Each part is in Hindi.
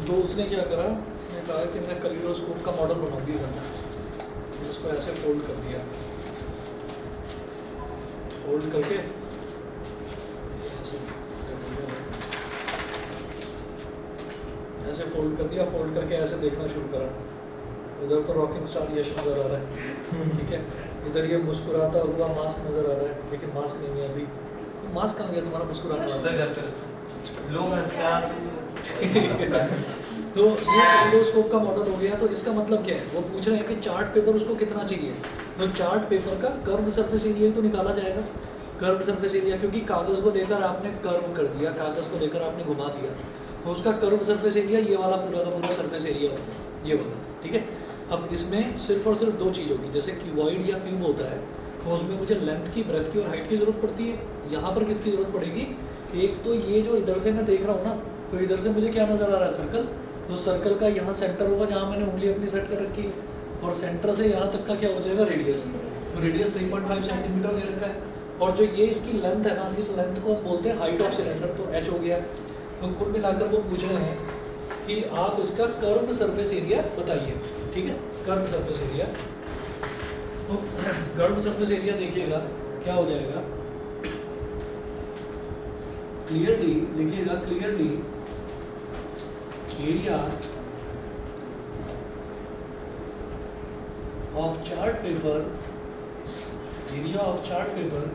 तो उसने क्या करा, उसने कहा कि मैं कैलिडोस्कोप का मॉडल बनाऊंगी घर में। तो उसको ऐसे फोल्ड कर दिया, फोल्ड करके ऐसे फोल्ड कर दिया, फोल्ड करके ऐसे देखना शुरू करा। उधर तो रॉकिंग स्टार यश नज़र आ रहा है, ठीक है। इधर ये मुस्कुराता हुआ मास्क नज़र आ रहा है, लेकिन मास्क नहीं है अभी। मास्क कहाँ गया तुम्हारा मुस्कुराने वाला? तो ये कैलिडोस्कोप का मॉडल हो गया। तो इसका मतलब क्या है, वो पूछ रहे हैं कि चार्ट पेपर उसको कितना चाहिए। तो चार्ट पेपर का कर्व सरफेस एरिया तो निकाला जाएगा, कर्व सरफेस एरिया, क्योंकि कागज़ को लेकर आपने कर्व कर दिया, कागज़ को लेकर आपने घुमा दिया, तो उसका कर्व सरफेस एरिया ये वाला पूरा का पूरा सरफेस एरिया होगा, ये वाला, ठीक है। अब इसमें सिर्फ और सिर्फ दो चीज़ होगी, जैसे क्यूबॉइड या क्यूब होता है तो उसमें मुझे लेंथ की, ब्रेथ की और हाइट की ज़रूरत पड़ती है। यहाँ पर किसकी ज़रूरत पड़ेगी? एक तो ये जो इधर से मैं देख रहा हूँ ना, तो इधर से मुझे क्या नज़र आ रहा है? सर्कल। तो सर्कल का यहाँ सेंटर होगा जहाँ मैंने उंगली अपनी सेट कर रखी है, और सेंटर से यहाँ तक का क्या हो जाएगा? रेडियस। तो रेडियस 3.5 सेंटीमीटर दे रखा है, और जो ये इसकी लेंथ है ना, इस लेंथ को हम बोलते हैं हाइट ऑफ सिलेंडर, तो h हो गया। तो कुल मिलाकर वो पूछ रहे हैं कि आप इसका कर्व्ड सरफेस एरिया बताइए, ठीक है, कर्व्ड सरफेस एरिया। तो कर्व्ड सरफेस एरिया देखिएगा क्या हो जाएगा, क्लियरली लिखिएगा, clearly area of chart paper, area of chart paper,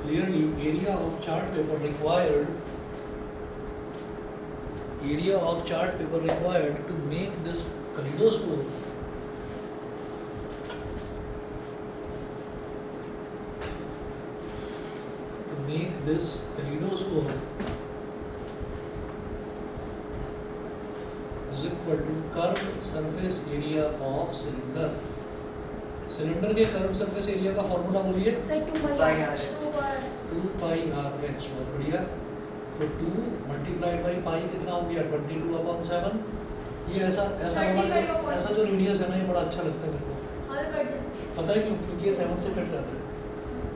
clearly area of chart paper required, area of chart paper required to make this kaleidoscope, to make this kaleidoscope is equal to curved surface area of cylinder. Cylinder के कर्व सरफेस एरिया का फॉर्मूला बोलिए। 2 पाई आर एच। बहुत बढ़िया। तो 2 मल्टीप्लाइड बाई पाई कितना हो गया? 22/7। ये ऐसा जो रेडियस है ना, ये बड़ा अच्छा लगता है मेरे को। पता है क्यों? क्योंकि ये 7 से कट जाता है।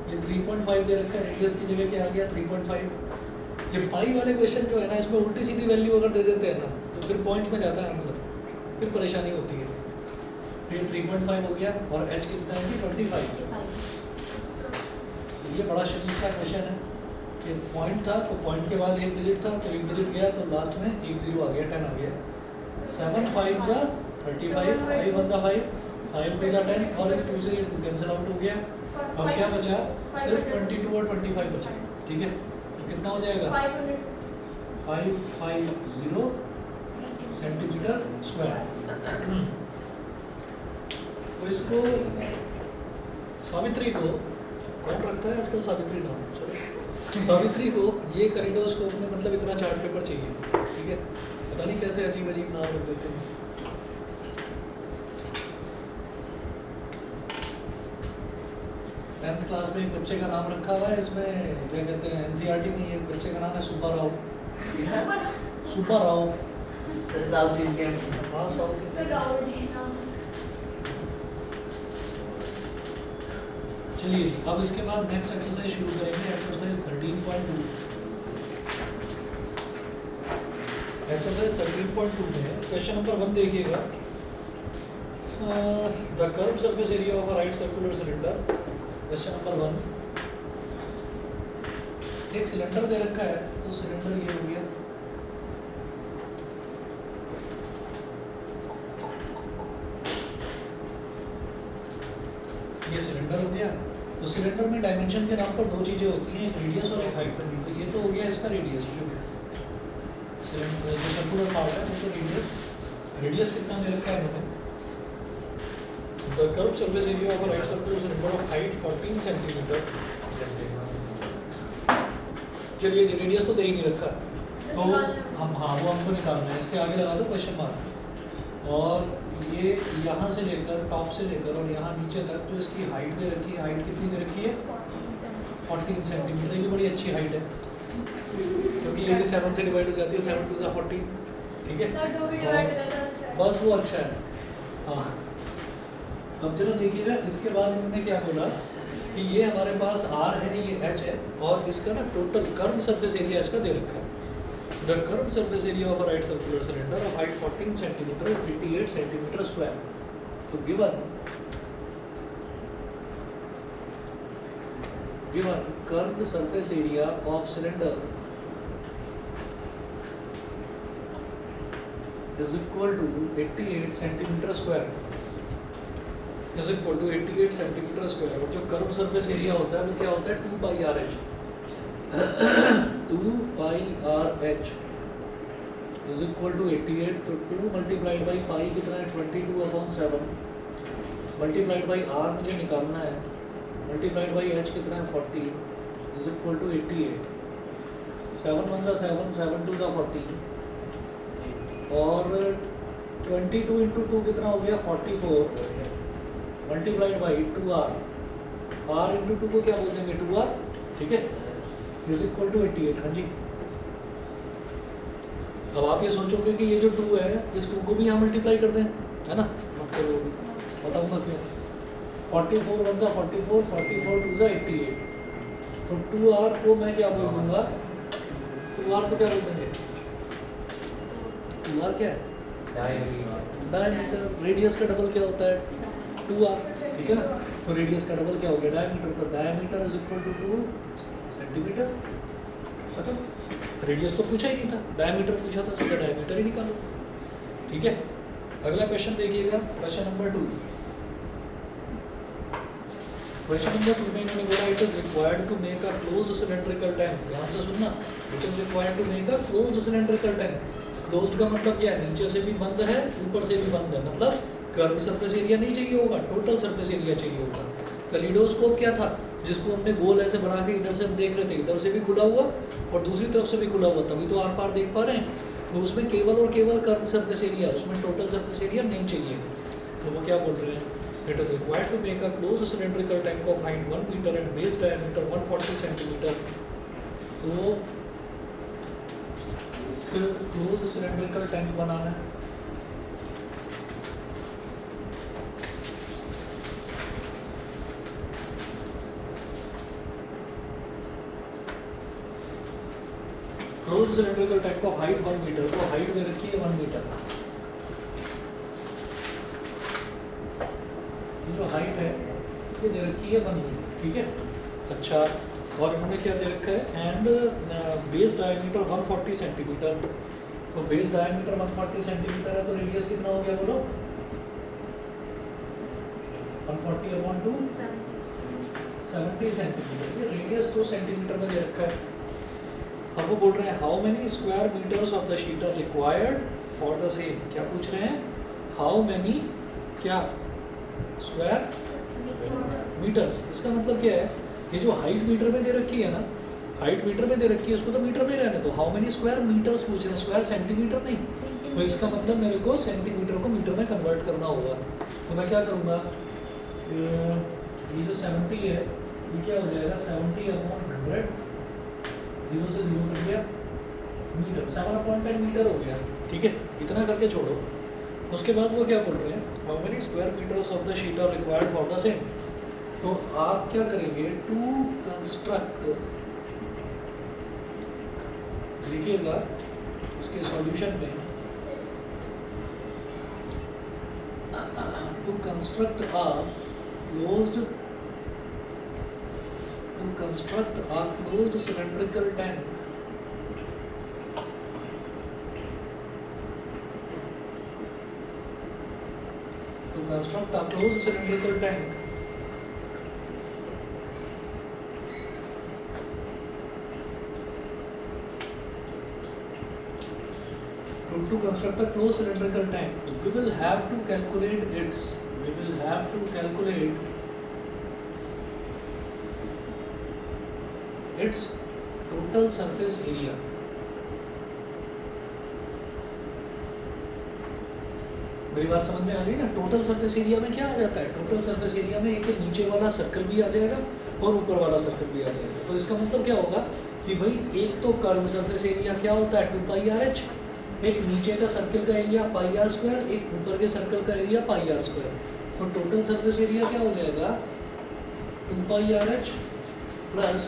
ये 3.5 दे रखा है, रेडियस की जगह क्या आ गया? 3.5। ये पाई वाले क्वेश्चन जो है ना, इसमें उल्टी सीधी वैल्यू अगर दे देते हैं ना, तो फिर पॉइंट्स में जाता है आंसर, फिर परेशानी होती है। फिर 3.5 हो गया, और h कितना है जी? 25। ये बड़ा शरीफ सा क्वेश्चन है कि पॉइंट था, तो पॉइंट के बाद एक डिजिट था, तो एक डिजिट गया, तो लास्ट में एक 0 आ गया, 10 आ गया। 7 5 जा 35, 5 1 जा 5, 5 2 जा 10, और इस 2 से ये 2 कैंसिल आउट हो गया। अब क्या बचा? सिर्फ 22 और 25 बचा, ठीक है। तो कितना हो जाएगा? 550 सेंटीमीटर स्क्वायर। तो इसको सावित्री को, कौन रखता है आजकल सावित्री नाम? चलो, सावित्री को ये कैलिडोस्कोप में मतलब इतना चार्ट पेपर चाहिए, ठीक है। पता नहीं कैसे अजीब अजीब नाम रख देते हैं। टेंथ क्लास में एक बच्चे का नाम रखा हुआ है, इसमें क्या कहते हैं, एनसीईआरटी में एक बच्चे का नाम है सुब्बा राव। Subba Rao, south Indian. हाँ साउथ इंडियन। चलिए जी, अब इसके बाद नेक्स्ट एक्सरसाइज शुरू करेंगे, एक्सरसाइज 13.2। एक्सरसाइज 13.2 में क्वेश्चन नंबर 1 देखिएगा। The curve surface area of a right circular cylinder. Question number 1, एक सिलेंडर दे रखा है, तो सिलेंडर ये हो गया, ये सिलेंडर हो गया। तो सिलेंडर में डायमेंशन के नाम पर दो चीज़ें होती हैं, एक रेडियस और एक हाइट। तो ये तो हो गया इसका रेडियस, जो सिलेंडर जो सर्कुलर पार्ट है वो तो रेडियस। रेडियस कितना दे रखा है इन्होंने? The curve surface area of a right circular cylinder of height 14 centimetre. चलिए जी, रेडियस तो दे ही नहीं रखा, तो हम वो हमको निकालना है। इसके आगे लगा दो क्वेश्चन मार्क, और ये यहाँ से लेकर, टॉप से लेकर और यहाँ नीचे तक जो इसकी हाइट दे रखी है, हाइट कितनी दे रखी है? 14 सेंटीमीटर। ये बड़ी अच्छी हाइट है, क्योंकि ये भी 7 से डिवाइड हो जाती है, 7 2 14, ठीक है। बस वो अच्छा है, हाँ। अब जरा देखिएगा, इसके बाद इन्होंने क्या बोला कि ये हमारे पास R है, ये H है, और इसका ना टोटल कर्व सरफेस एरिया इसका दे रखा है। The curved surface area of a right circular cylinder of height 14 centimeter is 88 centimeter square. So given curved surface area of cylinder is equal to 88 centimeter square is equal to 88 centimeter square और जो कर्व सरफेस एरिया होता है वो क्या होता है 2 pi R H 2 pi R H is equal to 88 तो 2 मल्टीप्लाइड बाई पाई कितना है 22/7 मल्टीप्लाइड बाई आर मुझे निकालना है मल्टीप्लाइड बाई एच कितना है 40 इज इक्वल टू 88 7 1 7 7 2 40 और 22 इंटू 2 कितना हो गया 44 multiplied by 2r r into 2 को क्या बोल देंगे 2r ठीक है इज इक्वल टू 88 हाँ जी। अब आप ये सोचोगे कि ये जो 2 है इस 2 को भी यहाँ मल्टीप्लाई कर दें है ना मत करो अभी बताऊँगा क्यों 44 1 जा 44 44 2 जा 88 तो 2r को मैं क्या बोल दूंगा 2r को क्या बोल देंगे 2r क्या है डायमीटर रेडियस का डबल क्या होता है 2r ठीक है ना तो रेडियस का डबल क्या हो गया डायमीटर तो diameter is equal to 2 centimetre मतलब रेडियस तो पूछा ही नहीं था डायमीटर पूछा था सीधा डायमीटर ही निकालो ठीक है। अगला क्वेश्चन देखिएगा क्वेश्चन नंबर 2 क्वेश्चन नंबर 2 में इन्होंने बोला it is required to make a closed cylindrical tank ध्यान से सुनना it is required to make a closed cylindrical tank closed का मतलब क्या है नीचे से भी बंद है ऊपर से भी बंद है मतलब कर्व सरफेस एरिया नहीं चाहिए होगा टोटल सरफेस एरिया चाहिए होगा। कैलिडोस्कोप क्या था जिसको हमने गोल ऐसे बना के इधर से हम देख रहे थे इधर से भी खुला हुआ और दूसरी तरफ से भी खुला हुआ तभी तो आर पार देख पा रहे हैं तो उसमें केवल और केवल कर्व सरफेस एरिया उसमें टोटल सरफेस एरिया नहीं चाहिए तो वो क्या बोल रहे हैं it is required to make a close cylindrical tank of height 1 metre and base diameter 140 centimetre तो क्लोज सिलेंड्रिकल टैंक बनाना है close cylindrical tank of height 1 metre तो हाइट दे रखी है 1 मीटर ये जो हाइट है ये दे रखी है 1 मीटर ठीक है। अच्छा और इन्होंने क्या दे रखा है एंड बेस डायमीटर 140 सेंटीमीटर तो बेस डायमीटर 140 सेंटीमीटर है तो रेडियस कितना हो गया बोलो 140/2 70 सेंटीमीटर ये रेडियस तो सेंटीमीटर में दे रखा है। अब वो बोल रहे हैं how many square metres of the sheet are required for the same क्या पूछ रहे हैं हाउ मेनी क्या स्क्वायर मीटर्स इसका मतलब क्या है ये जो हाइट मीटर में दे रखी है ना हाइट मीटर में दे रखी है उसको तो मीटर में रहने दो हाउ मेनी स्क्वायर मीटर्स पूछ रहे हैं स्क्वायर सेंटीमीटर नहीं तो इसका मतलब मेरे को सेंटीमीटर को मीटर में कन्वर्ट करना होगा तो मैं क्या करूँगा ये जो 70 है ये क्या हो जाएगा 70/100 0 से 0 कर दिया मीटर 7/10 मीटर हो गया ठीक है इतना करके छोड़ो। उसके बाद वो क्या बोल रहे हैं how many square metres of the sheet are required for the same तो आप क्या करेंगे टू कंस्ट्रक्ट लिखिएगा इसके सॉल्यूशन में to construct a closed cylindrical tank to construct a closed cylindrical tank to construct a closed cylindrical tank we will have to calculate its total surface area मेरी बात समझ में आ गई ना टोटल सरफेस एरिया में क्या आ जाता है टोटल सरफेस एरिया में एक नीचे वाला सर्कल भी आ जाएगा और ऊपर वाला सर्कल भी आ जाएगा तो इसका मतलब क्या होगा कि भाई एक तो कर्व सरफेस एरिया क्या होता है 2 पाई आर एच एक नीचे का सर्कल का एरिया पाई आर स्क्वायर एक ऊपर के सर्कल का एरिया पाई आर स्क्वायर तो टोटल सरफेस एरिया क्या हो जाएगा 2 पाई आर एच प्लस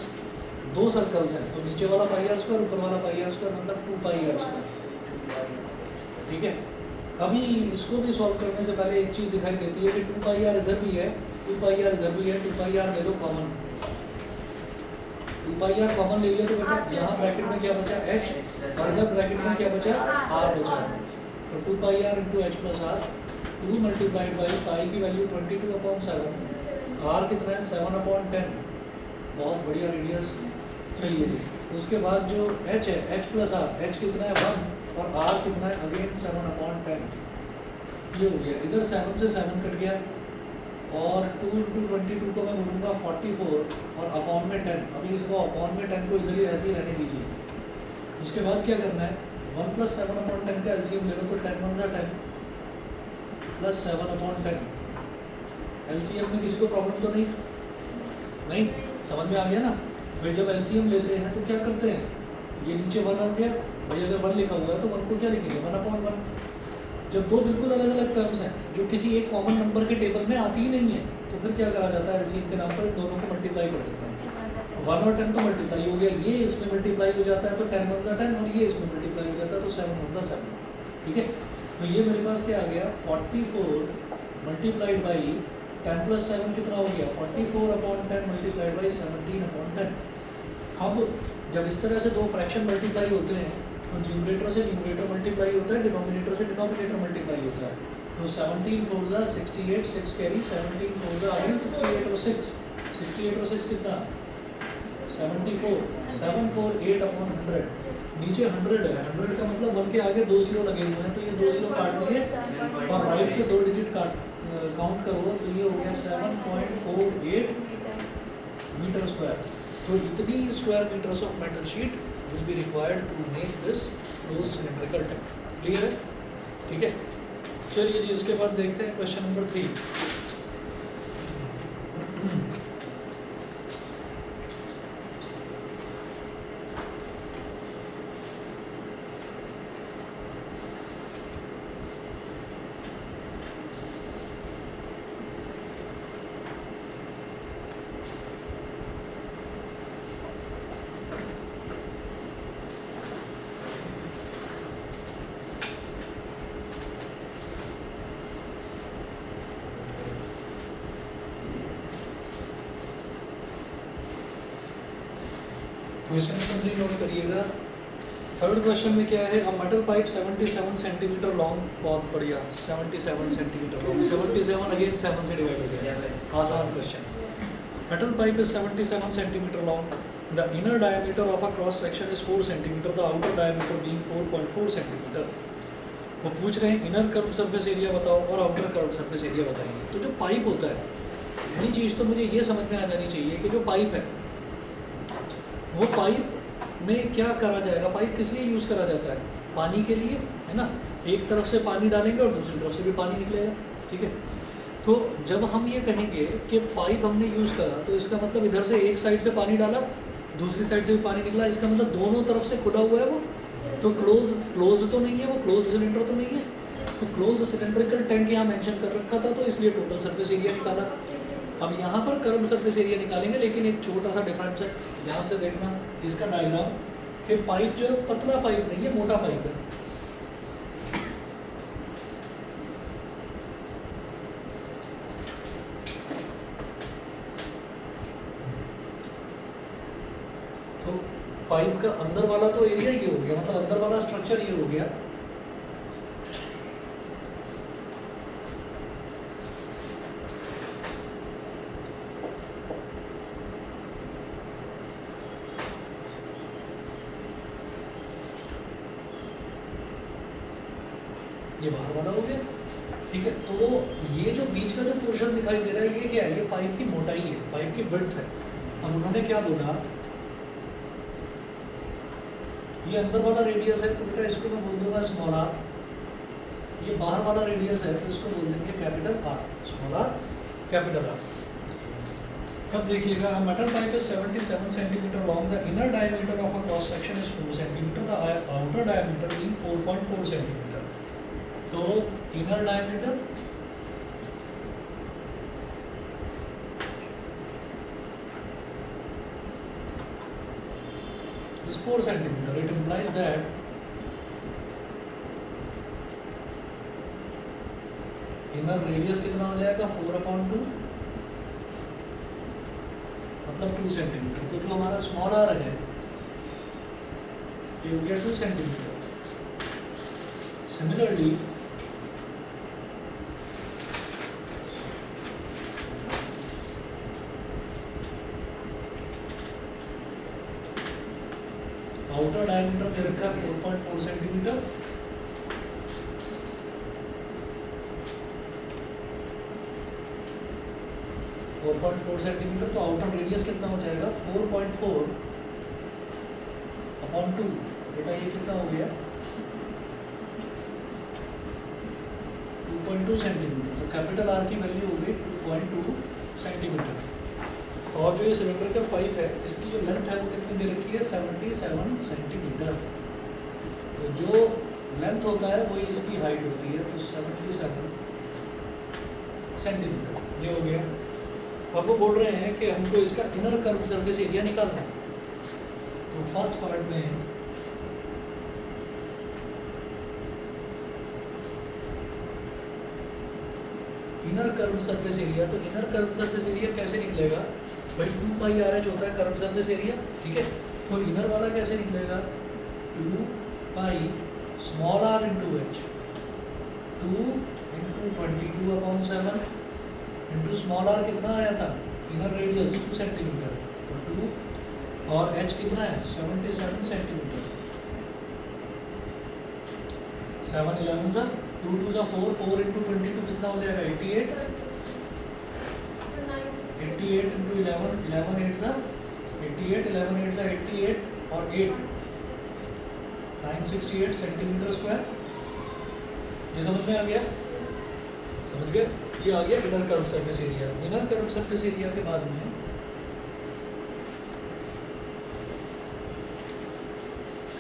दो सर्कल्स हैं, तो नीचे वाला पाई आर स्क्वायर, ऊपर वाला पाई आर स्क्वायर, मतलब 2 पाई आर स्क्वायर। ठीक है, अभी इसको भी सॉल्व करने से पहले एक चीज़ दिखाई देती है कि 2 पाई आर इधर भी है, 2 पाई आर इधर भी है, 2 पाई आर ले लो कॉमन, 2 पाई आर कॉमन ले लिया तो बेटा यहाँ ब्रैकेट में क्या बचा h, और इधर ब्रैकेट में क्या बचा r बचा। तो 2 pi R into H plus R, 2 multiplied by pi की वैल्यू 22/7, r कितना है 7/10, बहुत बढ़िया रेडियस। चलिए जी, उसके बाद जो h है, h प्लस आर, h कितना है 1 और r कितना है अगेन 7/10, ये हो गया। इधर 7 से 7 कट गया और 2 इंटू 22 को मैं बोलूँगा 44 और अपॉन में 10, अभी इसको अपॉन में 10 को इधर ही ऐसे ही रहने दीजिए। उसके बाद क्या करना है, 1 प्लस 7/10 का एलसीएम ले लो तो 10 1 जा 10 प्लस 7/10, एलसीएम में किसी को प्रॉब्लम तो नहीं, समझ में आ गया ना भाई। जब एलसीएम लेते हैं तो क्या करते हैं, ये नीचे 1 आ गया भाई, अगर 1 लिखा हुआ है तो 1 को क्या लिखेंगे 1/1। जब दो बिल्कुल अलग अलग टर्म्स हैं जो किसी एक कॉमन नंबर के टेबल में आती ही नहीं है, तो फिर क्या करा जाता है, एलसीएम के नाम पर इन दोनों को मल्टीप्लाई कर देते हैं। 1 और 10 तो मल्टीप्लाई हो गया, ये इसमें मल्टीप्लाई हो जाता है तो 10 1 जा 10, और ये इसमें मल्टीप्लाई हो जाता है तो 7 1 जा 7। ठीक है, तो ये मेरे पास क्या आ गया 44 मल्टीप्लाइड बाई 10 प्लस 7 कितना हो गया 44/10 मल्टीप्लाइड बाई 17/10। अब जब इस तरह से दो फ्रैक्शन मल्टीप्लाई होते हैं तो न्यूमरेटर से न्यूमरेटर मल्टीप्लाई होता है, डिनोमिनेटर से डिनोमिनेटर मल्टीप्लाई होता है। तो 17 4 जा 68, 6 कैरी 17 4 जा अगेन 68 और 6, 68 और 6 कितना 74, 748/100, नीचे 100 है, 100 का मतलब 1 के आगे 2 जीरो लगे हुए हैं, तो ये 2 जीरो काट लिए और राइट से 2 डिजिट काउंट करो तो ये हो गया 7.48 मीटर स्क्वायर। तो इतनी square metres of metal sheet will be required to make this closed cylindrical tank. Clear है? ठीक है, चलिए जी इसके बाद देखते हैं question number 3। Question number 3 note करिएगा। थर्ड क्वेश्चन में क्या है, a metal pipe 77 centimetre long, बहुत बढ़िया 77 सेंटीमीटर लॉन्ग, 77 अगेन 7 से डिवाइड हो गया, आसान question. Metal pipe is 77 centimetre long, the inner diameter of a cross section is 4 centimetre, the outer diameter being 4.4 centimetre. वो पूछ रहे हैं इनर कर्व सरफेस एरिया बताओ और आउटर कर्व सरफेस एरिया बताइए। तो जो पाइप होता है, पहली चीज़ तो मुझे ये समझ में आ जानी चाहिए कि जो पाइप है वो पाइप में क्या करा जाएगा, पाइप किस लिए यूज़ करा जाता है, पानी के लिए, है ना। एक तरफ से पानी डालेंगे और दूसरी तरफ से भी पानी निकलेगा। ठीक है, तो जब हम ये कहेंगे कि पाइप हमने यूज़ करा तो इसका मतलब इधर से एक साइड से पानी डाला, दूसरी साइड से भी पानी निकला, इसका मतलब दोनों तरफ से खुला हुआ है वो, तो क्लोज तो नहीं है वो, क्लोज सिलेंडर तो नहीं है। तो क्लोज सिलेंड्रिकल टैंक यहाँ मेंशन कर रखा था, तो इसलिए टोटल सरफेस एरिया निकाला। अब यहाँ पर कर्व सरफेस एरिया निकालेंगे, लेकिन एक छोटा सा डिफरेंस है, ध्यान से देखना इसका डायग्राम, कि पाइप जो है पतला पाइप नहीं है, मोटा पाइप है। तो पाइप का अंदर वाला तो एरिया ये हो गया, मतलब अंदर वाला स्ट्रक्चर ये हो गया। ये बाहर वाला हो गया। ठीक है, तो ये जो बीच का जो पोर्शन दिखाई दे रहा है, ये क्या है, ये पाइप की मोटाई है, पाइप की विड्थ है। अब उन्होंने क्या बोला, ये अंदर वाला रेडियस है तो बेटा इसको मैं बोल दूंगा स्मॉल आर, ये बाहर वाला रेडियस है तो इसको बोल देंगे capital R, small are capital R. अब देखिएगा, metal pipe is 77 centimetre long, the inner diameter of a cross section is 4 centimetre, the outer diameter being 4.4 centimetre. तो inner diameter is 4 centimeter. It implies that inner radius कितना हो जाएगा 4/2 मतलब 2 सेंटीमीटर। तो जो हमारा स्मॉल आर है ये हो गया 2 सेंटीमीटर। सिमिलरली आउटर डायमीटर दे रखा है 4.4 सेंटीमीटर। सेंटीमीटर तो आउटर रेडियस कितना हो जाएगा 4.4/2। बेटा ये कितना हो गया 2.2 सेंटीमीटर। तो कैपिटल आर की वैल्यू हो गई 2.2 सेंटीमीटर। और जो ये सिलेंडरिकल पाइप है इसकी जो लेंथ है वो कितनी दे रखी है 77 सेंटीमीटर। तो जो लेंथ होता है वही इसकी हाइट होती है, तो 77 सेंटीमीटर ये हो गया। अब वो बोल रहे हैं कि हमको इसका इनर कर्व सरफेस एरिया निकालना है। तो फर्स्ट पार्ट में इनर कर्व सरफेस एरिया, तो इनर कर्व सरफेस एरिया कैसे निकलेगा भाई 2 पाई आर एच होता है कर्व सरफेस एरिया, ठीक है। तो इनर वाला कैसे निकलेगा 2 pi small r into h, 2 into 22/7 into small r कितना आया था इनर रेडियस 2 सेंटीमीटर, तो 2 और एच कितना है 77 सेंटीमीटर। 7 11 सा 2 2 सा 4, 4 इंटू 22 कितना हो जाएगा 88, 88 इंटू 11, 11 8 सा 88, 11 8 सा 88 और 8 968 सेंटीमीटर स्क्वायर। ये समझ में आ गया, समझ गए। ये आ गया inner curve surface area. Inner curve surface area के बाद में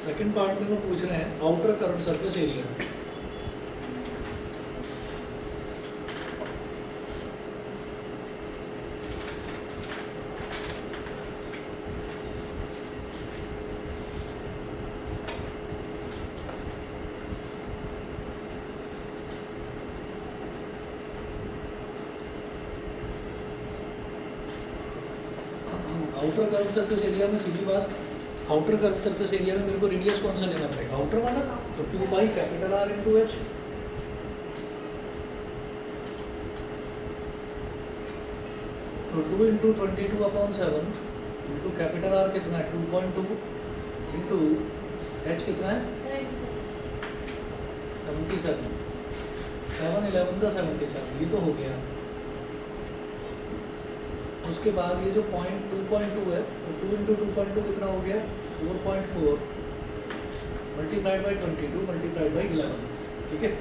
सेकंड पार्ट में वो पूछ रहे हैं outer curve surface area. Outer curve surface area में सीधी बात, आउटर कर्व सरफेस एरिया में मेरे को रेडियस कौन सा लेना पड़ेगा आउटर वाला, तो 2 पाई कैपिटल आर इंटू एच। तो 2 इंटू 22/7 इंटू कैपिटल आर कितना है 2.2 इंटू एच कितना है 77, 7 11 का 77, ये तो हो गया। उसके बाद ये जो पॉइंट 2.2 है तो 2 इंटू 2.2 कितना हो गया 4.4 मल्टीप्लाइड बाई 22 मल्टीप्लाइड बाई 11, ठीक है।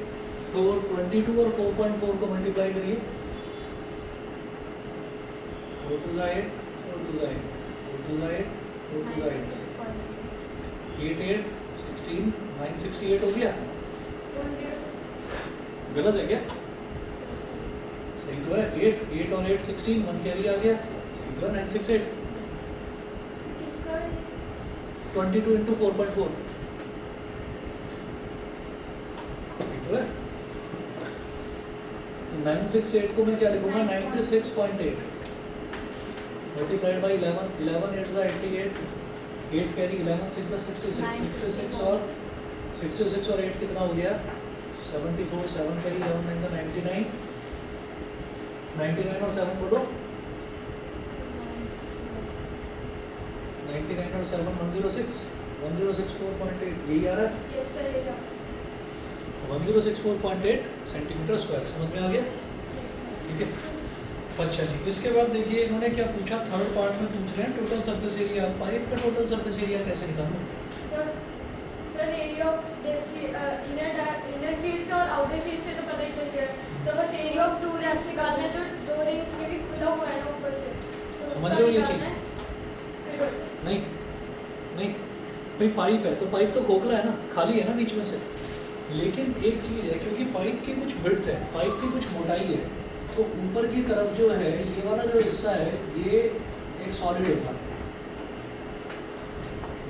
तो 22 और 4.4 को मल्टीप्लाई करिए, 4 2 8, 4 2 8, 4 2 8, 4 2 8, 8 8 16 968 हो गया। गलत है क्या, सही तो है। 8 8 और 8 16, 1 कैरी आ गया, सही तो है 968। 22 इंटू 4.4 सही तो है। 968 को मैं क्या लिखूंगा 96.8 मल्टीप्लाइड बाई 11, 11 8 सा 88, 8 कैरी 11 6 सा 66, 66 और 66 और 8 कितना हो गया 74, 7 कैरी 11 9 सा 99, 99 और 7 बोलो 99 और 7 106, 1064.8 यही आ रहा है 1064.8 सेंटीमीटर स्क्वायर। समझ में आ गया, ठीक है। अच्छा जी, इसके बाद देखिए इन्होंने क्या पूछा, थर्ड पार्ट में पूछ रहे हैं टोटल सरफेस एरिया। पाइप का टोटल सरफेस एरिया कैसे निकालूं? Sir area of inner sheet से और आउटर शीट से तो पता ही चल गया, तो बस एरिया ऑफ 2 रिंग्स निकालना है। तो 2 रिंग्स क्योंकि खुला हुआ है ना ऊपर से, तो समझ रहे हो ये चीज? नहीं नहीं भाई, पाइप है तो पाइप तो खोखला है ना, खाली है ना बीच में से। लेकिन एक चीज़ है, क्योंकि पाइप की कुछ विड्थ है, पाइप की कुछ मोटाई है, तो ऊपर की तरफ जो है ये वाला जो हिस्सा है ये एक सॉलिड होगा,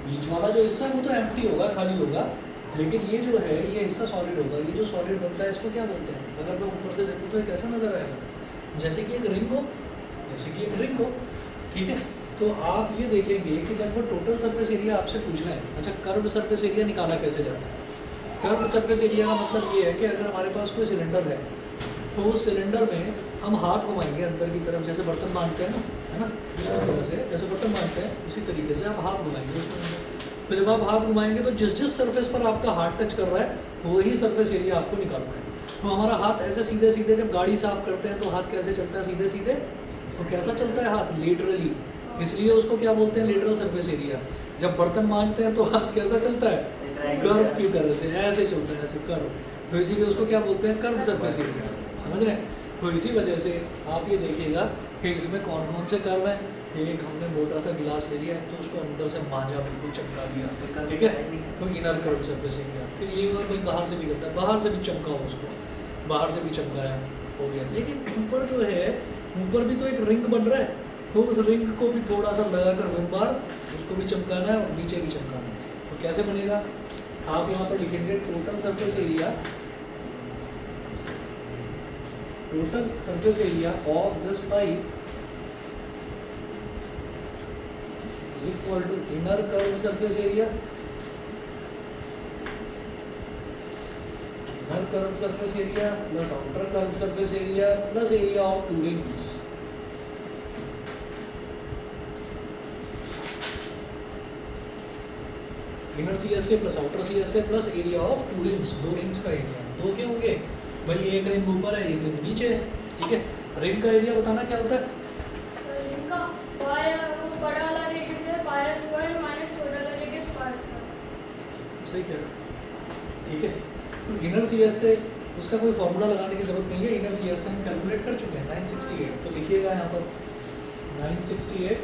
बीच वाला जो हिस्सा है वो तो एम्प्टी होगा, खाली होगा, लेकिन ये जो है ये हिस्सा सॉलिड होगा। ये जो सॉलिड बनता है इसको क्या बोलते हैं? अगर मैं ऊपर से देखूँ तो ये कैसा नज़र आएगा? जैसे कि एक रिंग हो, जैसे कि एक रिंग हो, ठीक है। तो आप ये देखेंगे कि जब वो टोटल सरफेस एरिया आपसे पूछ रहे हैं, अच्छा कर्व सरफेस एरिया निकाला कैसे जाता है? कर्व सरफेस एरिया का मतलब ये है कि अगर हमारे पास कोई सिलेंडर है तो उस सिलेंडर में हम हाथ घुमाएंगे अंदर की तरफ, जैसे बर्तन बांधते हैं ना, है ना, उस तरह से जैसे बर्तन बांधते हैं उसी तरीके से आप हाथ घुमाएंगे उसमें। तो जब आप हाथ घुमाएंगे तो जिस जिस सरफेस पर आपका हाथ टच कर रहा है वही सरफेस एरिया आपको निकालना है। तो हमारा हाथ ऐसे सीधे सीधे जब गाड़ी साफ करते हैं तो हाथ कैसे चलता है? सीधे सीधे। तो कैसा चलता है हाथ? लेटरली, इसलिए उसको क्या बोलते हैं? Lateral surface area. जब बर्तन मांजते हैं तो हाथ कैसा चलता है? कर्व की तरह से, ऐसे चलता है, ऐसे कर्व। तो इसीलिए उसको क्या बोलते हैं? Curve surface area. समझ रहे हैं? तो इसी वजह से आप ये देखिएगा कि इसमें कौन कौन से कर्व हैं। एक हमने मोटा सा गिलास ले लिया तो उसको अंदर से मांझा, बिल्कुल चमका दिया, ठीक है, तो इनर कर्व सरफेस एरिया। फिर ये और भाई बाहर से भी करता है, बाहर से भी चमका हो उसको, बाहर से भी चमकाया, हो गया। लेकिन ऊपर जो है, ऊपर भी तो एक रिंग बन रहा है, तो उस रिंग को भी थोड़ा सा लगाकर विम बार उसको भी चमकाना है और नीचे भी चमकाना है। तो कैसे बनेगा? आप यहाँ पर लिखेंगे total surface area, total surface area of this pipe is equal to inner curved surface area, inner curved surface area plus outer curved surface area plus area of two rings. Inner CSA plus outer CSA plus area of two rings, दो रिंग्स का एरिया। दो क्या होंगे भाई? एक रिंग ऊपर है, एक रिंग नीचे है, ठीक है। रिंग का एरिया बताना क्या होता है? रिंग का पाई, वो बड़ा वाला रेडियस है पाई स्क्वायर माइनस छोटा वाला रेडियस पाई स्क्वायर। सही कह रहे हो, ठीक है। तो इनर CSA उसका कोई फॉर्मूला लगाने की जरूरत नहीं है, इनर CSA हम कैलकुलेट कर चुके हैं 968। तो लिखिएगा यहाँ पर 968,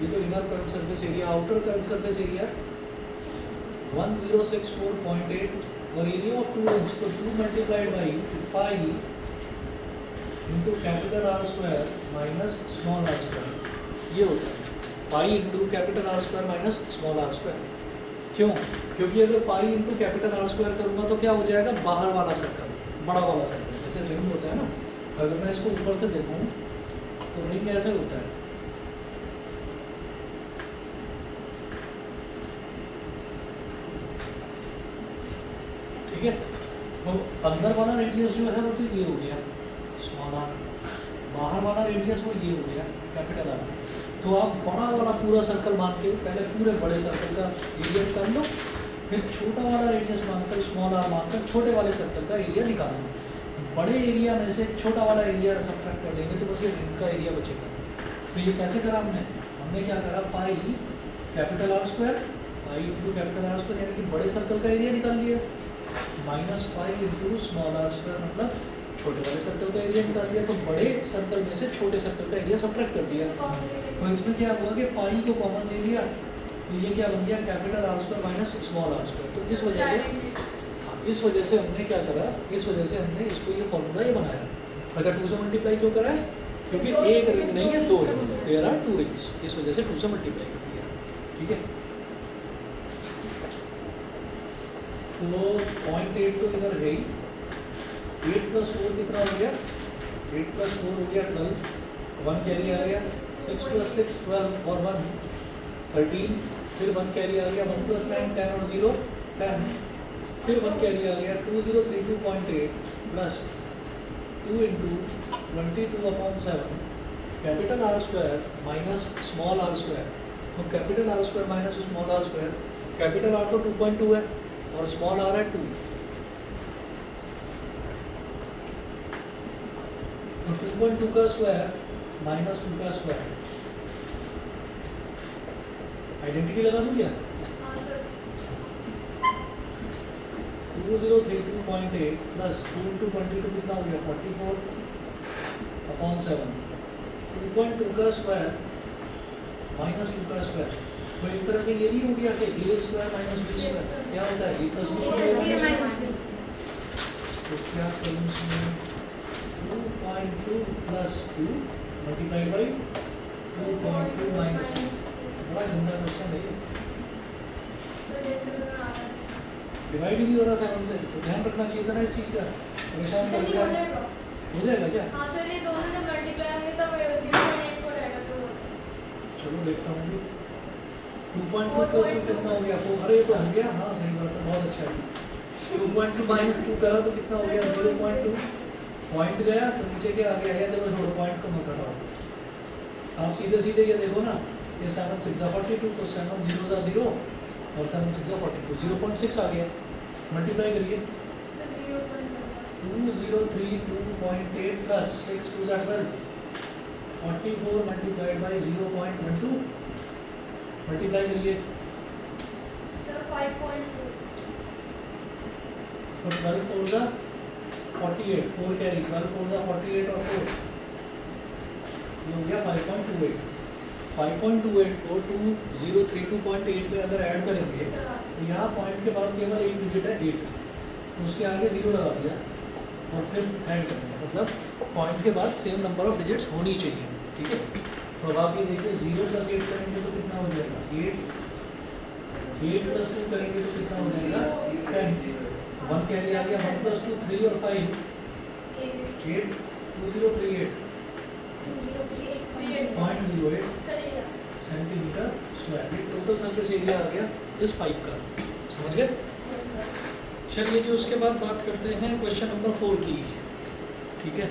ये तो inner curve surface area, outer curve surface area 1064.8 और एरिया ऑफ टू रिंग्स, तो 2 multiplied by pi into capital R square minus small are square, ये होता है pi into capital R square minus small are square. क्यों? क्योंकि अगर pi into capital R square करूँगा तो क्या हो जाएगा? बाहर वाला सर्कल, बड़ा वाला सर्कल, जैसे रिंग होता है ना, अगर मैं इसको ऊपर से देखूँ तो रिंग ऐसे होता है, ठीक है। तो अंदर वाला रेडियस जो है वो तो ये हो गया स्मॉल आर, बाहर वाला रेडियस वो ये हो गया कैपिटल आर। तो आप बड़ा वाला पूरा सर्कल मान के पहले पूरे बड़े सर्कल का एरिया निकाल लो, फिर छोटा वाला रेडियस मानकर स्मॉल आर मानकर छोटे वाले सर्कल का एरिया निकाल लो। बड़े एरिया में से छोटा वाला एरिया सब्ट्रैक्ट कर देंगे तो बस ये रिंग का एरिया बचेगा। तो ये कैसे करा हमने? हमने क्या करा? Pi capital R square, pi into capital R square यानी कि बड़े सर्कल का एरिया निकाल लिया, minus pi into small are square मतलब छोटे वाले सर्कल का एरिया निकाल दिया। तो बड़े सर्कल में से छोटे सर्कल का एरिया सब्ट्रैक्ट कर दिया। तो इसमें क्या हुआ कि पाई को कॉमन ले लिया, तो ये क्या बन गया? Capital R square minus small are square. तो इस वजह से हमने क्या करा? इस वजह से हमने इसको ये फॉर्मूला ये बनाया। अच्छा 2 से मल्टीप्लाई क्यों करा है? क्योंकि एक रिंग नहीं है, 2 रिंग, देयर आर 2 रिंग्स, इस वजह से 2 से मल्टीप्लाई कर दिया, ठीक है। तो 0.8 तो इधर है ही, 8 + 4 कितना हो गया? 8 + 4 हो गया 12, 1 कैरी आ गया, 6 + 6 12 और 1 13, फिर 1 कैरी आ गया, 1 + 9 10 और 0 10, फिर 1 कैरी आ गया 2032.8 plus 2 into 22/7 capital R square minus small are square. तो capital R square minus small are square, capital R तो 2.2 है और स्मॉल आर है 2, तो 2.2 का स्क्वायर माइनस 2 का स्क्वायर, आइडेंटिटी लगा दूँ क्या? 2032.8 प्लस 2 इंटू 22 कितना हो गया? 44/7, 2.2 का स्क्वायर माइनस 2 का स्क्वायर। तो एक तरह से ये नहीं हो गया कि ए स्क्वायर माइनस बी स्क्वायर क्या होता है? ए प्लस बी। तो क्या करूँ इसमें? 2.2 प्लस 2 मल्टीप्लाई बाई 2.2 माइनस 2। बड़ा गंदा क्वेश्चन है ये। डिवाइड ही नहीं हो रहा 7 से, तो ध्यान रखना चाहिए था ना इस चीज़ का। परेशान सर कर नहीं दिया। हो जाएगा। हो जाएगा क्या? हाँ सर, ये दोनों जब मल्टीप्लाई होंगे तब 0.84 आएगा तो चलो देखता हूँ भी। 2.2 प्लस 2 कितना हो गया? 4। अरे ये तो हो गया, हाँ सही बात है, बहुत अच्छा है। 2.2 माइनस 2 करा तो कितना हो गया? 0.2। पॉइंट गया तो नीचे क्या आ गया? या चलो छोड़ो, पॉइंट को मत हटाओ। आप सीधे सीधे ये देखो ना, ये 7 6 42, तो 7 0 0 और 7 6 42, 0.6 आ गया। मल्टीप्लाई करिए। Sir 0.1 2032.8 plus 6 2 are 12. 44 multiplied by 0.12. Multiply करिए। सर 5.2 तो 12 4 जा 48, 4 कैरी, 12 4 जा 48 और 4 ये हो गया 5.28। 5.28 को 2032.8 पे अगर ऐड करेंगे तो यहाँ पॉइंट के बाद केवल एक डिजिट है 8, तो उसके आगे 0 लगा दिया और फिर ऐड करेंगे, मतलब पॉइंट के बाद सेम नंबर ऑफ डिजिट्स होनी चाहिए। ठीक है, तो अब आप ये देखिए 0 + 8 करेंगे तो कितना हो जाएगा? 8। 8 + 2 करेंगे तो कितना हो जाएगा? 10। 1 कैरी आ गया, 1 + 2 3 और 5 8 2038 0.08 सर ये सेंटीमीटर स्क्वायर। ये टोटल सरफेस एरिया आ गया इस पाइप का, समझ गए? चलिए जी, उसके बाद बात करते हैं क्वेश्चन नंबर 4 की। ठीक है,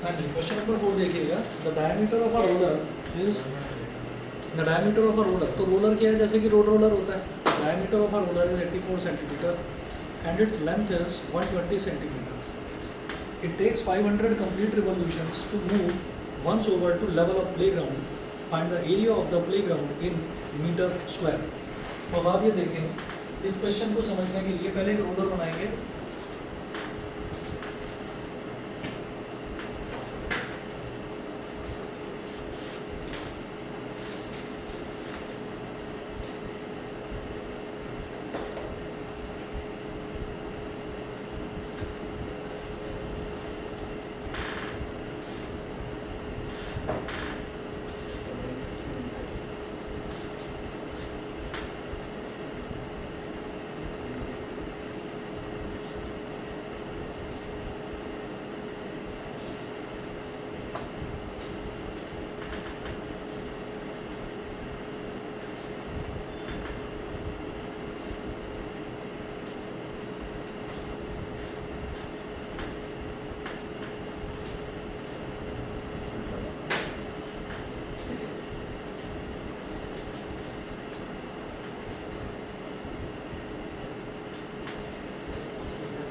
हाँ जी, क्वेश्चन नंबर 4 देखिएगा। The diameter of a roller is the diameter of a roller. तो रोलर क्या है? जैसे कि रोड रोलर होता है। Diameter of a roller is 84 centimetre and its length is 120 centimetre. It takes 500 complete revolutions to move once over to level of playground. Find the area of the playground in metre square. तो अब आप ये देखें, इस क्वेश्चन को समझने के लिए पहले एक रोलर बनाएंगे।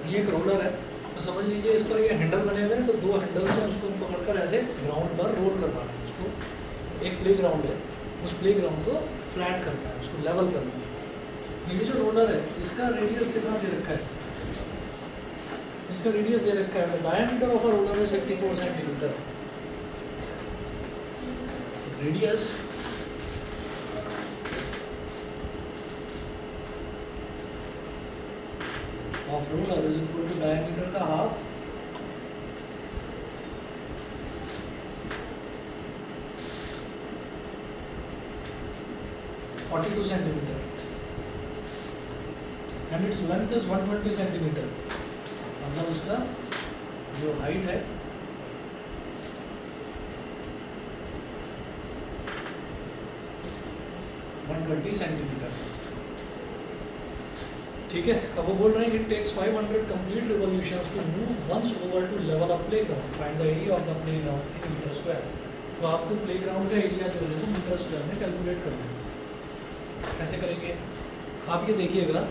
ये एक रोलर है, तो समझ लीजिए इस पर ये हैंडल बने हुए हैं, तो 2 हैंडल से उसको पकड़कर ऐसे ग्राउंड पर रोल करवा रहे हैं। उसको एक प्ले ग्राउंड है, उस प्ले ग्राउंड को फ्लैट करना है, उसको लेवल करना है। ये जो रोलर है इसका रेडियस कितना दे रखा है? इसका रेडियस दे रखा है, diameter of a roller is 84 centimetre. Radius of roller is equal to diameter का half (42 centimetre) and its length is 120 centimetre. मतलब उसका जो हाइट है सेंटीमीटर। ठीक है, अब वो बोल रहे हैं कि it takes 500 complete revolutions to move once over to level of playground. Find the area of the playground in metre square. तो आपको प्लेग्राउंड का एरिया जो है वो मीटर स्क्वायर में कैलकुलेट करना है। कैसे करेंगे? आप ये देखिएगा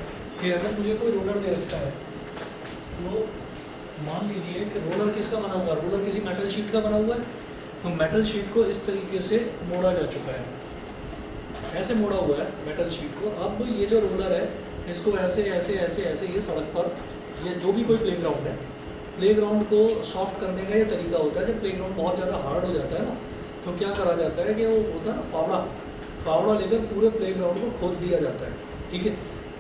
कि अगर मुझे कोई रोलर दे रखा है तो मान लीजिए कि रोलर किसका बना हुआ है, रोलर किसी मेटल शीट का बना हुआ है। तो मेटल शीट को इस तरीके से मोड़ा जा चुका है, ऐसे मोड़ा हुआ है मेटल शीट को। अब ये जो रोलर है इसको ऐसे ऐसे ऐसे ऐसे ये सड़क पर, ये जो भी कोई प्लेग्राउंड है, प्लेग्राउंड को सॉफ्ट करने का ये तरीका होता है। जब प्लेग्राउंड बहुत ज़्यादा हार्ड हो जाता है ना, तो क्या करा जाता है कि वो होता है ना फावड़ा लेकर पूरे प्लेग्राउंड को खोद दिया जाता है। ठीक है,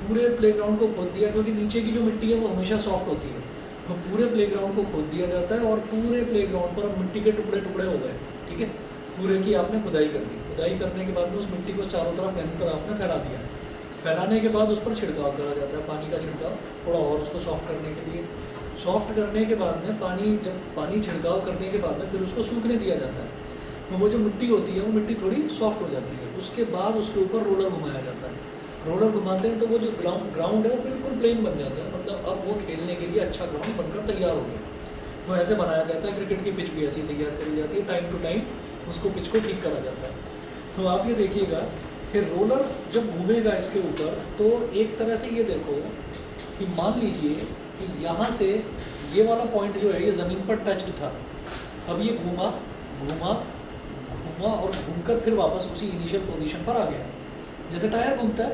पूरे प्लेग्राउंड को खोद दिया, क्योंकि नीचे की जो मिट्टी है वो हमेशा सॉफ्ट होती है। तो पूरे प्लेग्राउंड को खोद दिया जाता है और पूरे प्लेग्राउंड पर मिट्टी के टुकड़े टुकड़े हो गए। ठीक है, पूरे की आपने खुदाई कर दी। खुदाई करने के बाद में उस मिट्टी को चारों तरफ कहीं पर आपने फैला दिया। फैलाने के बाद उस पर छिड़काव करा जाता है, पानी का छिड़काव, थोड़ा और उसको सॉफ्ट करने के लिए। सॉफ्ट करने के बाद में जब पानी छिड़काव करने के बाद में फिर उसको सूखने दिया जाता है। तो वो जो मिट्टी होती है वो मिट्टी थोड़ी सॉफ्ट हो जाती है। उसके बाद उसके ऊपर रोलर घुमाया जाता है। रोलर घुमाते हैं तो वो जो ग्राउंड है वो बिल्कुल प्लेन बन जाता है। मतलब अब वो खेलने के लिए अच्छा ग्राउंड बनकर तैयार हो गया। तो ऐसे बनाया जाता है। क्रिकेट की पिच भी ऐसी तैयार करी जाती है, टाइम टू टाइम उसको पिच को ठीक करा जाता है। तो आप ये देखिएगा कि रोलर जब घूमेगा इसके ऊपर, तो एक तरह से ये देखो कि मान लीजिए कि यहाँ से ये वाला पॉइंट जो है ये ज़मीन पर टच्ड था। अब ये घूमा घूमा घूमा और घूमकर फिर वापस उसी इनिशियल पोजीशन पर आ गया। जैसे टायर घूमता है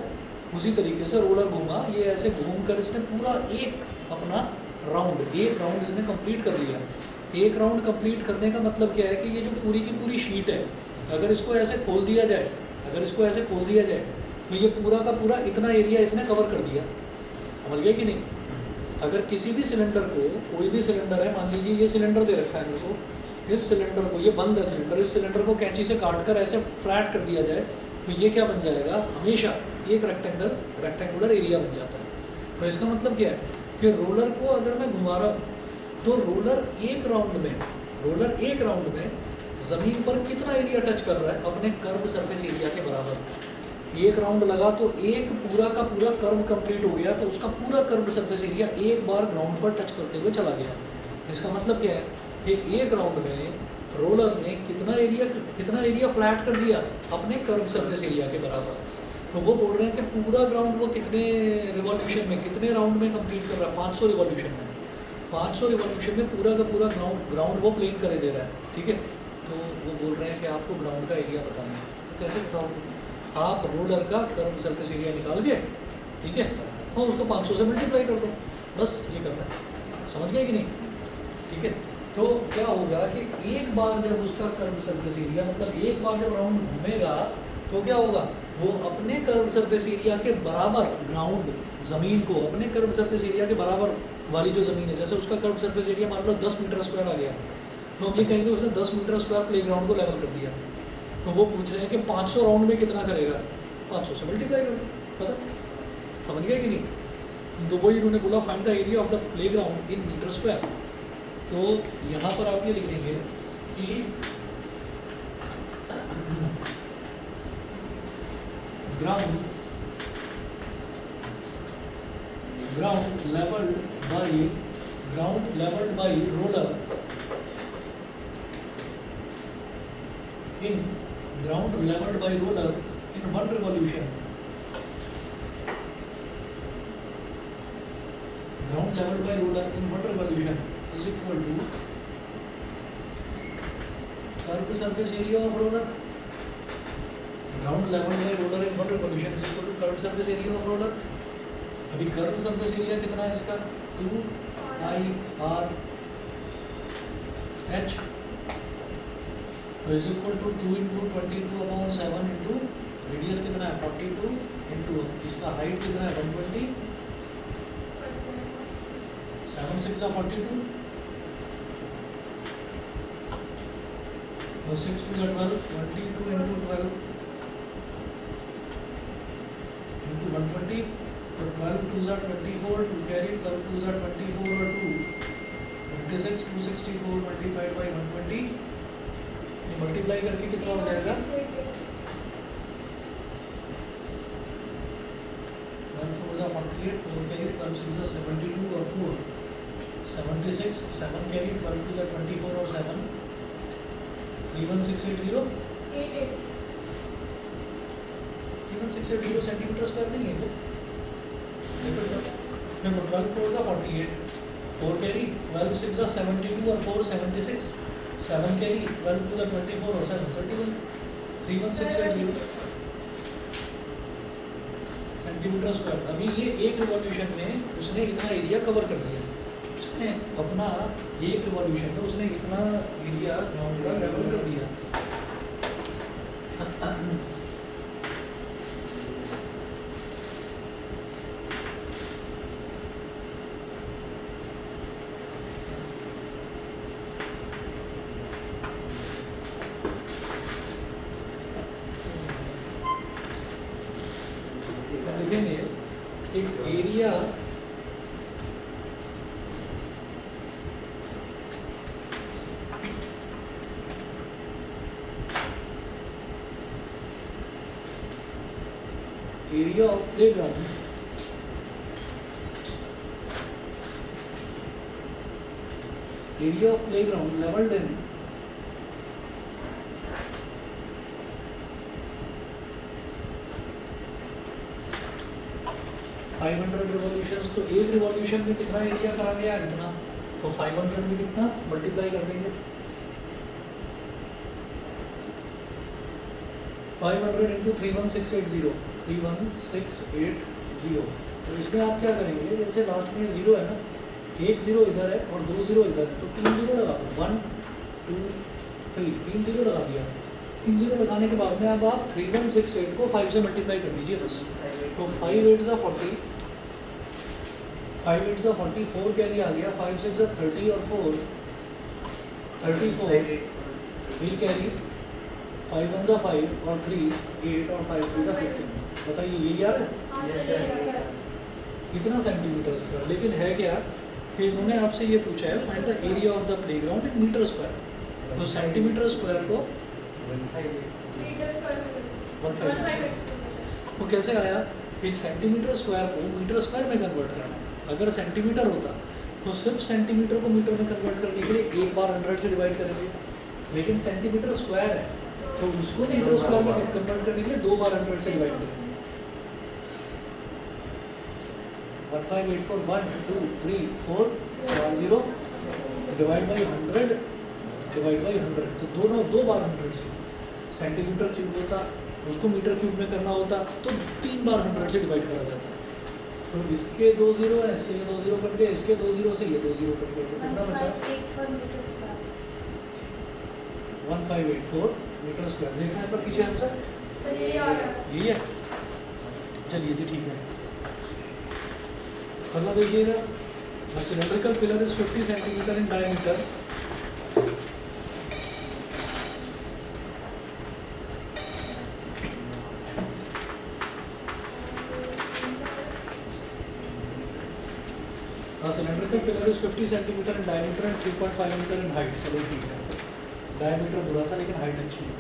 उसी तरीके से रोलर घूमा। ये ऐसे घूमकर इसने पूरा एक अपना एक राउंड इसने कंप्लीट कर लिया। एक राउंड कंप्लीट करने का मतलब क्या है कि ये जो पूरी की पूरी शीट है, अगर इसको ऐसे खोल दिया जाए तो ये पूरा का पूरा इतना एरिया इसने कवर कर दिया। समझ गए कि नहीं? अगर किसी भी सिलेंडर को, कोई भी सिलेंडर है, मान लीजिए ये सिलेंडर दे रखा है मेरे को, इस सिलेंडर को, ये बंद है सिलेंडर, इस सिलेंडर को कैंची से काट कर ऐसे फ्लैट कर दिया जाए तो ये क्या बन जाएगा? हमेशा एक रेक्टेंगुलर एरिया बन जाता है। तो इसका मतलब क्या है कि रोलर को अगर मैं घुमा रहा हूँ तो रोलर एक राउंड में ज़मीन पर कितना एरिया टच कर रहा है? अपने कर्व सरफेस एरिया के बराबर। एक राउंड लगा तो एक पूरा का पूरा कर्व कंप्लीट हो गया, तो उसका पूरा कर्व सरफेस एरिया एक बार ग्राउंड पर टच करते हुए चला गया। इसका मतलब क्या है कि एक राउंड में रोलर ने कितना एरिया फ्लैट कर दिया? अपने कर्व सरफेस एरिया के बराबर। तो वो बोल रहे हैं कि पूरा ग्राउंड वो कितने रिवॉल्यूशन में, कितने राउंड में कंप्लीट कर रहा है? 500 रिवॉल्यूशन में। 500 रिवॉल्यूशन में पूरा का पूरा ग्राउंड वो प्लेन करे दे रहा है। ठीक है, तो वो बोल रहे हैं कि आपको ग्राउंड का एरिया बताना है। तो कैसे बताओगे? आप रोलर का कर्व सरफेस एरिया निकाल के, ठीक है, और उसको 500 से मल्टीप्लाई कर दो, बस ये करना है। समझ गए कि नहीं? ठीक है, तो क्या होगा कि एक बार जब उसका कर्व सरफेस एरिया, मतलब एक बार जब राउंड घूमेगा तो क्या होगा? वो अपने कर्व सरफेस एरिया के बराबर ग्राउंड, ज़मीन को अपने कर्व सरफेस एरिया के बराबर वाली जो ज़मीन है, जैसे उसका कर्व सरफेस एरिया मान लो 10 मीटर स्क्वायर आ गया, तो हम ये कहेंगे उसने 10 मीटर स्क्वायर प्लेग्राउंड को लेवल कर दिया। तो वो पूछ रहे हैं कि 500 राउंड में कितना करेगा? 500 से मल्टीप्लाई कर दो। पता समझ गए कि नहीं? तो वही उन्होंने बोला find the area of the playground in metre square. तो यहाँ पर आप ये लिखेंगे कि ground leveled by roller in one revolution. Ground leveled by roller in one revolution is equal to curved surface area of roller. Ground leveled by roller in one revolution is equal to curved surface area of roller. अभी कर्व सरफेस एरिया कितना है इसका? 2πr h तो is equal to 2 into 22/7 into radius कितना है 42 इंटू इसका हाइट कितना है 120, 7 6 42 तो 6 2 12 22 इंटू 12 इंटू 120, तो 12 2 24, to carry 12 2 24 और 2 26, 264 मल्टीप्लाइड बाई 120, ये मल्टीप्लाई करके कितना हो जाएगा? 1 4 48, 4 कैरी 12 6 72 और 4 76, 7 कैरी 12 2 24 और 7 31680 88 31680 सेंटीमीटर स्क्वायर नहीं है वो। देखो 12 4 का 48, 4 कैरी, 12 6 का 72 और 4 76, 7 कैरी, 12 2 का 24 और 7 31, 31680 सेंटीमीटर स्क्वायर। अभी ये एक रिवॉल्यूशन में उसने इतना एरिया कवर कर दिया। उसने अपना एक रिवॉल्यूशन में उसने इतना एरिया ग्राउंड का लेवल कर दिया। देखेंगे एक area area of playground leveled in 500 revolutions. तो एक रिवॉल्यूशन में कितना एरिया करा गया? इतना। तो 500 में कितना मल्टीप्लाई कर देंगे? 500 इंटू 31680 31680। तो इसमें आप क्या करेंगे, जैसे लास्ट में जीरो है ना, एक जीरो इधर है और दो जीरो इधर है, तो 3 जीरो लगा दो, 1 2 3, 3 जीरो लगा दिया। 3 जीरो लगाने के बाद में अब आप 3168 को 5 से मल्टीप्लाई कर दीजिए बस। तो 5 8 ज़ा 40, 5 8 ज़ा 40, 4 कैरी आ गया, 5 6 ज़ा 30 और 4 34, 3 कैरी, 5 1 ज़ा 5 और 3 8 और 5 2 ज़ा 15। बताइए ये यार कितना सेंटीमीटर स्क्वायर। लेकिन है क्या कि इन्होंने आपसे ये पूछा है find the area of the playground in metre square. तो सेंटीमीटर स्क्वायर को मीटर स्क्वायर में 158। वो कैसे आया कि सेंटीमीटर स्क्वायर को मीटर स्क्वायर में कन्वर्ट करना है। अगर सेंटीमीटर होता तो सिर्फ सेंटीमीटर को मीटर में कन्वर्ट करने के लिए एक बार 100 से डिवाइड करेंगे, लेकिन सेंटीमीटर स्क्वायर है तो उसको मीटर स्क्वायर में कन्वर्ट करने के लिए दो बार 100 से डिवाइड करेंगे। 1584 1 2 3 4 0 डिवाइड बाई 100 डिवाइड बाई 100। तो दोनों दो बार 100 से। सेंटीमीटर क्यूब होता उसको मीटर क्यूब में करना होता तो 3 बार 100 से डिवाइड करा जाता। तो इसके 2 जीरो है, इससे ये 2 जीरो कट गए, इसके 2 जीरो से ये 2 जीरो कट गए, तो कितना बचा? 1584 मीटर स्क्वायर। देखना है पर पीछे आंसर सर ये आ रहा है। यही है। चलिए जी ठीक है। पहला देखिएगा, a cylindrical pillar is 50 centimeter in diameter. A cylindrical pillar is 50 centimeter in diameter and 3.5 meter in height. चलो ठीक है, डायमीटर बुरा था लेकिन हाइट अच्छी है।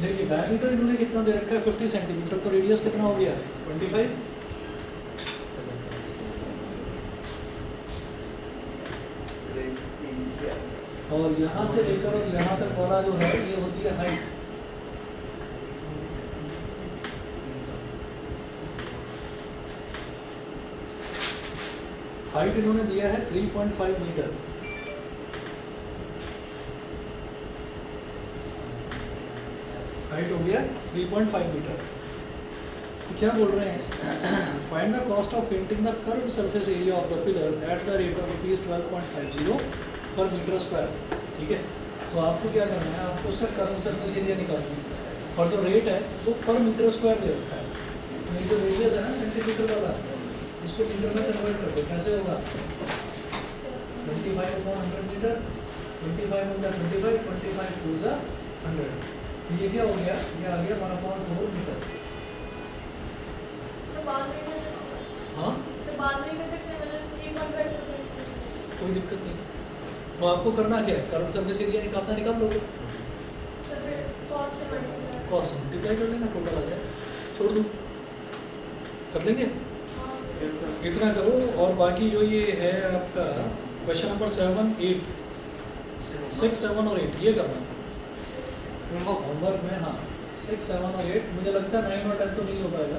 देखिए डायमीटर इन्होंने कितना दे रखा है 50 सेंटीमीटर, तो रेडियस कितना हो गया 25। और यहाँ से लेकर और यहाँ तक वाला जो है ये होती है हाइट। हाइट इन्होंने दिया है 3.5 मीटर। हाइट हो गया 3.5 मीटर। तो क्या बोल रहे हैं, find the cost of painting the curve surface area of the pillar at the rate of ₹12.50 पर मीटर स्क्वायर। ठीक है, तो आपको क्या करना है, आपको उसका कर्व सरफेस एरिया निकालना है और जो रेट है वो पर मीटर स्क्वायर दे रखा है। तो ये जो रेडियस है ना सेंटीमीटर वाला, इसको मीटर में कन्वर्ट कर दो। कैसे होगा 25/100 मीटर, 25 × 25, 25 2 × 100। तो ये क्या हो गया, ये आ गया 1/4 मीटर। तो बाद में कर सकते हैं। हाँ तो बाद में कर सकते हैं, मतलब 3.5%। कोई दिक्कत नहीं है। तो आपको करना क्या है, कर्व सरफेस एरिया निकालना, निकाल लोगे। तो फिर कॉस्ट से मल्टीप्लाई। कॉस से मल्टीप्लाई कर लेना, टोटल आ जाए, छोड़ दूँ, कर लेंगे इतना करो। और बाकी जो ये है आपका क्वेश्चन नंबर 7, 8, 6, 7 और 8 ये करना होमवर्क में। हाँ 6, 7 और 8, मुझे लगता है 9 और 10 तो नहीं हो पाएगा।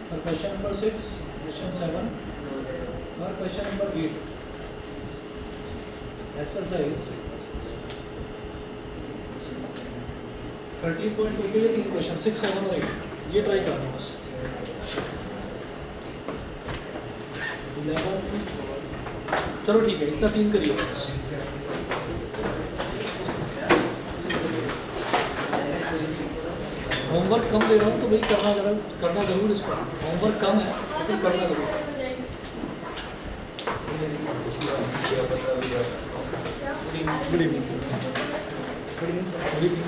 और क्वेश्चन नंबर 6, क्वेश्चन 7 और क्वेश्चन नंबर 8 एक्सरसाइज 13.2 के लिए 3 क्वेश्चन 6, 7 और 8 ये ट्राई करना बस। 11 चलो ठीक है, इतना 3 करिए बस। होमवर्क कम दे रहा हूँ तो भाई करना ज़रूर इसको। होमवर्क कम है लेकिन करना ज़रूर। Good evening. Good evening.